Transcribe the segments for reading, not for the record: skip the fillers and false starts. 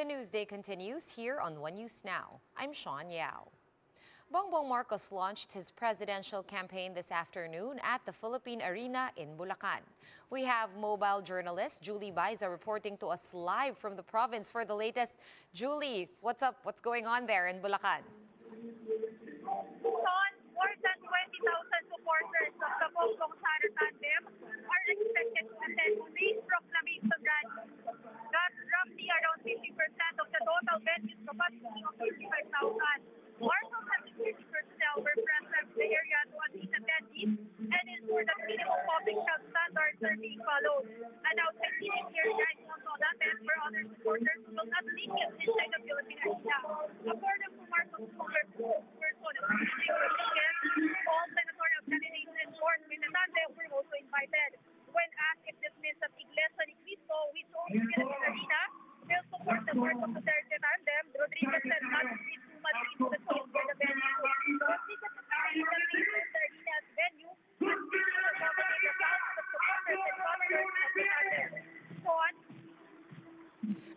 Newsday continues here on One News Now. I'm Sean Yao. Bongbong Marcos launched his presidential campaign this afternoon at the Philippine Arena in Bulacan. We have mobile journalist Julie Baiza reporting to us live from the province for the latest. Julie, what's up? What's going on there in Bulacan? Sean, more than 20,000 supporters of the Bongbong Sara tandem are expected to attend today's proclamation rally. That's roughly around 50% of the total venues capacity of 55,000. Marcos and security personnel were present in the area to assist attendees and ensure that minimum public health standards are being followed. And outside seating area is also allotted for other supporters who will not leave inside the Philippine Arena. According to Marcos' spokesperson, all senatorial candidates endorsed with the tandem were also invited. When asked if this means that Iglesia ni Cristo, which owns Philippine Arena, will support the Marcos-Duterte tandem, Rodriguez said not to read too much into the choice for the venue. Rodriguez agreed that the arena's venue is to accommodate the thousands of supporters and governors of the tandem. Sean?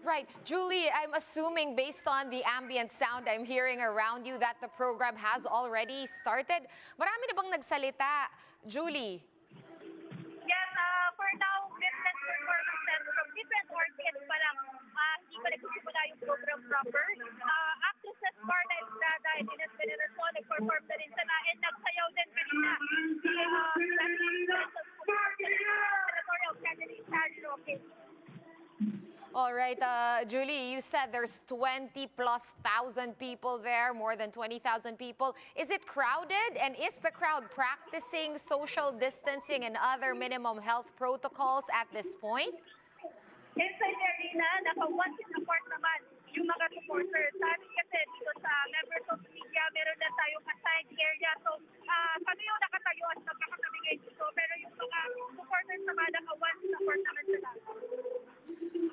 Right. Julie, I'm assuming based on the ambient sound I'm hearing around you that the program has already started. Marami na bang nagsalita, Julie? Yes, for now, different performances from different orchids pa lang. Hindi pa nagsisimula yung program proper. Actresses Carla Estrada and Ines Veneracion nag-perform na rin sila and nagsayaw din kanina. Senatorial candidate Harry Roque. All right, Julie, you said there's 20,000+ people there, more than 20,000 people. Is it crowded? And is the crowd practicing social distancing and other minimum health protocols at this point? Inside the arena, naka-one seat apart naman yung mga supporters. Sabi kasi dito sa members of the media, meron na tayong assigned area. So, kami yung nakatayo at nagkakatabigay dito. Pero yung mga supporters naman, naka-one seat apart naman sila.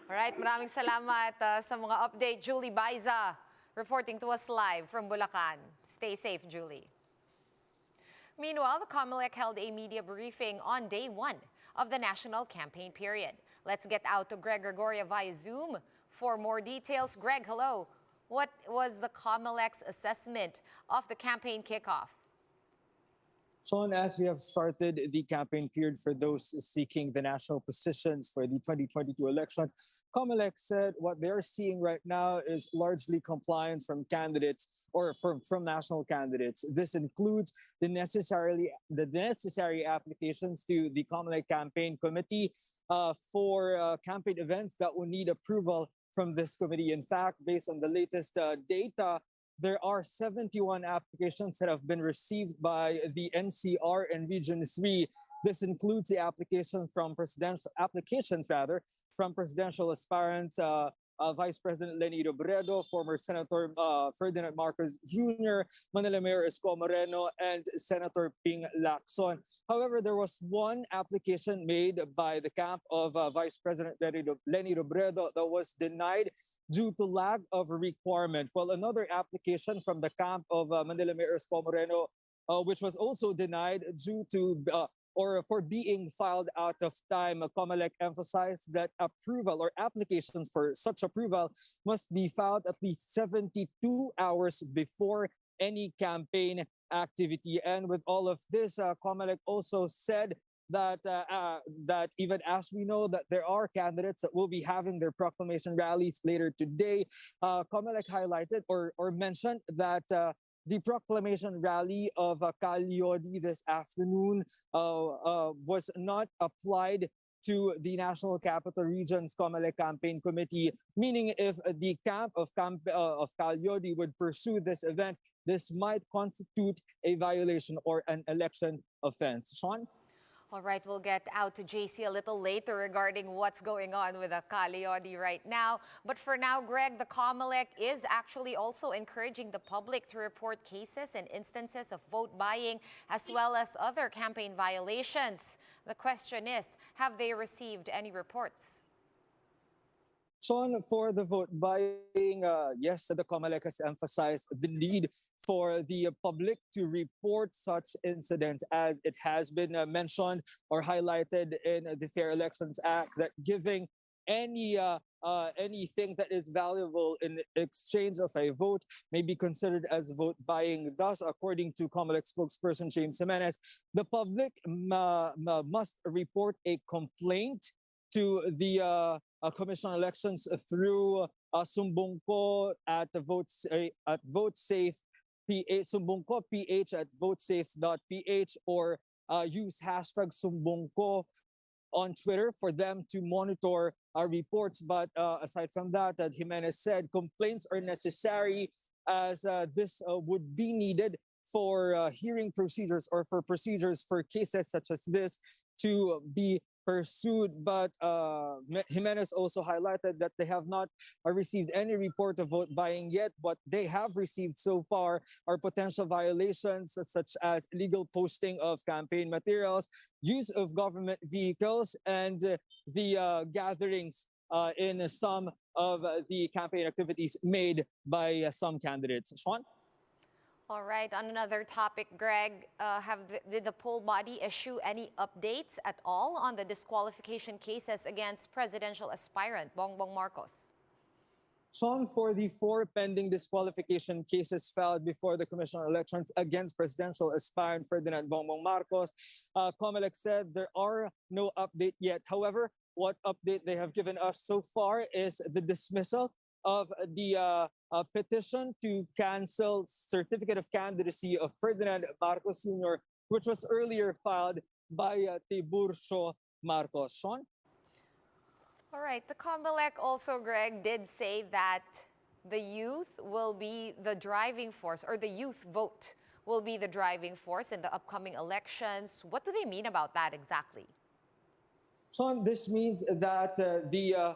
Alright, maraming salamat sa mga update. Julie Baiza reporting to us live from Bulacan. Stay safe, Julie. Meanwhile, the Comelec held a media briefing on day one of the national campaign period. Let's get out to Greg Gregoria via Zoom for more details. Greg, hello. What was the Comelec's assessment of the campaign kickoff? Sean, as we have started the campaign period for those seeking the national positions for the 2022 elections, Comelec said what they're seeing right now is largely compliance from candidates or from national candidates. This includes the necessary applications to the Comelec campaign committee for campaign events that will need approval from this committee. In fact, based on the latest data, there are 71 applications that have been received by the NCR and Region 3. This includes the applications from presidential aspirants, Vice President Leody Robredo, former Senator Ferdinand Marcos Jr., Manila Mayor Isko Moreno, and Senator Ping Lacson. However, there was one application made by the camp of Vice President Leody Robredo that was denied due to lack of requirement, while another application from the camp of Manila Mayor Isko Moreno, which was also denied due to or for being filed out of time. Comelec emphasized that approval or applications for such approval must be filed at least 72 hours before any campaign activity. And with all of this, Comelec also said that that even as we know that there are candidates that will be having their proclamation rallies later today, Comelec highlighted or mentioned that the proclamation rally of Leody this afternoon was not applied to the National Capital Region's Comelec Campaign Committee, meaning if the camp of Leody would pursue this event, this might constitute a violation or an election offense. Sean? All right, we'll get out to JC a little later regarding what's going on with the Leody right now. But for now, Greg, the Comelec is actually also encouraging the public to report cases and instances of vote buying as well as other campaign violations. The question is, have they received any reports? Sean, for the vote buying, yes, the Comelec has emphasized the need for the public to report such incidents, as it has been mentioned or highlighted in the Fair Elections Act that giving anything that is valuable in exchange of a vote may be considered as vote buying. Thus, according to Comelec spokesperson James Jimenez, the public must report a complaint to the Commission on Elections through sumbong ko at VoteSafe PH, sumbong ko PH at votesafe.ph, or use hashtag sumbong ko on Twitter for them to monitor our reports. But aside from that, Jimenez said complaints are necessary as this would be needed for hearing procedures or for procedures for cases such as this to be pursued. But Jimenez also highlighted that they have not received any report of vote buying yet. What they have received so far are potential violations such as illegal posting of campaign materials, use of government vehicles, and the gatherings in some of the campaign activities made by some candidates. Sean? All right, on another topic, Greg, did the poll body issue any updates at all on the disqualification cases against presidential aspirant Bongbong Marcos? Sean, for the 4 pending disqualification cases filed before the Commission on Elections against presidential aspirant Ferdinand Bongbong Marcos, Comelec said there are no update yet. However, what update they have given us so far is the dismissal of the petition to cancel certificate of candidacy of Ferdinand Marcos Sr., which was earlier filed by Tiburcio Marcos. Sean? All right, the Comelec also, Greg, did say that the youth will be the driving force, or the youth vote will be the driving force in the upcoming elections. What do they mean about that exactly? Sean, this means that the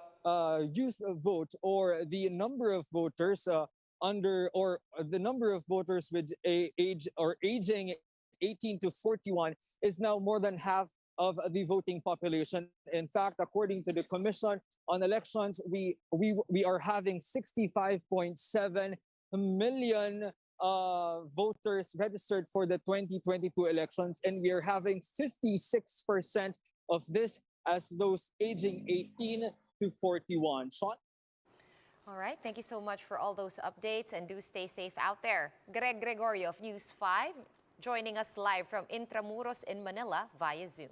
youth vote, or the number of voters the number of voters with age or aging 18 to 41 is now more than half of the voting population. In fact, according to the Commission on Elections, we are having 65.7 million voters registered for the 2022 elections, and we are having 56% of this as those aging 18 to 41. Sean? All right, thank you so much for all those updates, and do stay safe out there. Greg Gregorio of News 5 joining us live from Intramuros in Manila via Zoom.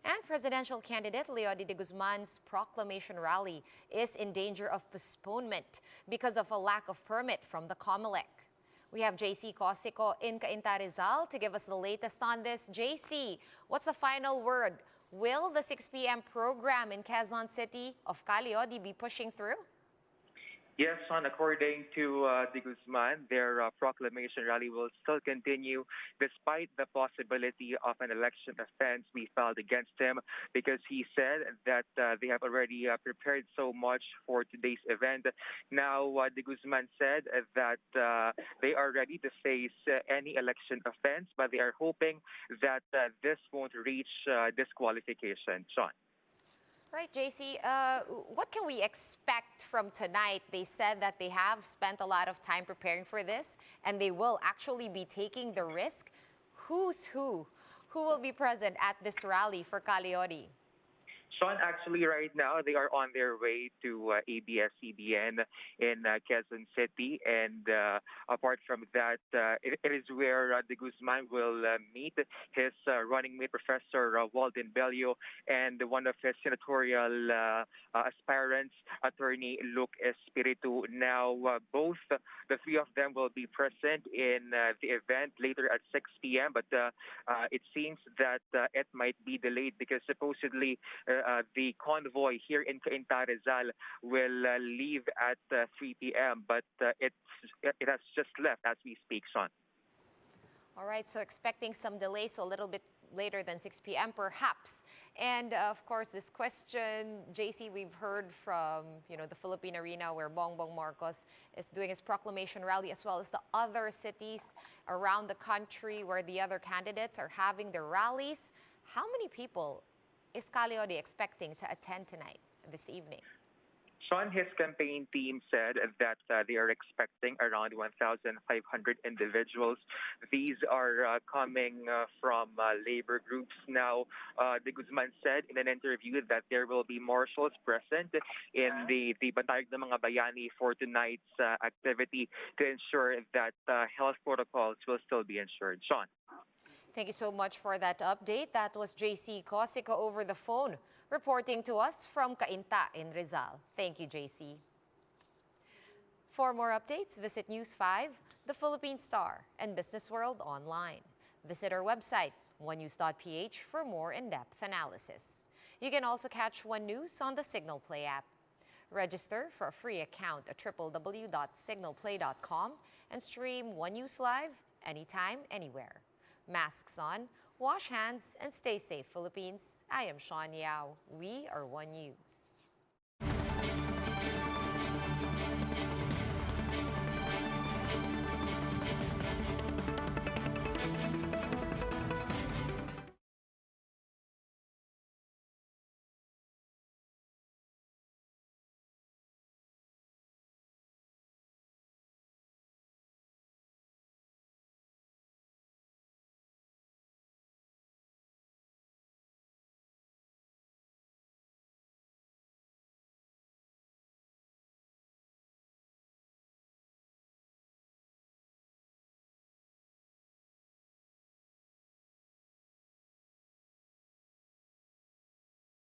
And presidential candidate Leody de Guzman's proclamation rally is in danger of postponement because of a lack of permit from the Comelec. We have JC Cosico in Cainta Rizal to give us the latest on this. JC, what's the final word? Will the 6 p.m. program in Quezon City of Leody be pushing through? Yes, Sean, according to de Guzman, their proclamation rally will still continue despite the possibility of an election offense be filed against him, because he said that they have already prepared so much for today's event. Now, de Guzman said that they are ready to face any election offense, but they are hoping that this won't reach disqualification. Sean. Right, JC, what can we expect from tonight? They said that they have spent a lot of time preparing for this, and they will actually be taking the risk. Who's who? Who will be present at this rally for Leody? Sean, actually, right now, they are on their way to ABS-CBN in Quezon City. And apart from that, it is where de Guzman will meet his running mate, Professor Walden Bello, and one of his senatorial aspirants, Attorney Luke Espiritu. Now, both the three of them will be present in the event later at 6 p.m., but it seems that it might be delayed because supposedly the convoy here in Cainta Rizal will leave at 3 p.m., but it has just left as we speak, Sean. All right, so expecting some delays, so a little bit later than 6 p.m. perhaps. And of course, this question, JC, we've heard from the Philippine Arena where Bongbong Marcos is doing his proclamation rally, as well as the other cities around the country where the other candidates are having their rallies. How many people is Leody expecting to attend tonight, this evening? Sean, his campaign team said that they are expecting around 1,500 individuals. These are coming from labor groups. Now, De Guzman said in an interview that there will be marshals present in the Batayog ng mga Bayani for tonight's activity to ensure that health protocols will still be ensured. Sean. Thank you so much for that update. That was JC Cosico over the phone, reporting to us from Cainta in Rizal. Thank you, JC. For more updates, visit News 5, The Philippine Star, and Business World online. Visit our website, onenews.ph, for more in-depth analysis. You can also catch One News on the Signal Play app. Register for a free account at www.signalplay.com and stream One News live anytime, anywhere. Masks on, wash hands, and stay safe, Philippines. I am Sean Yao. We are One News.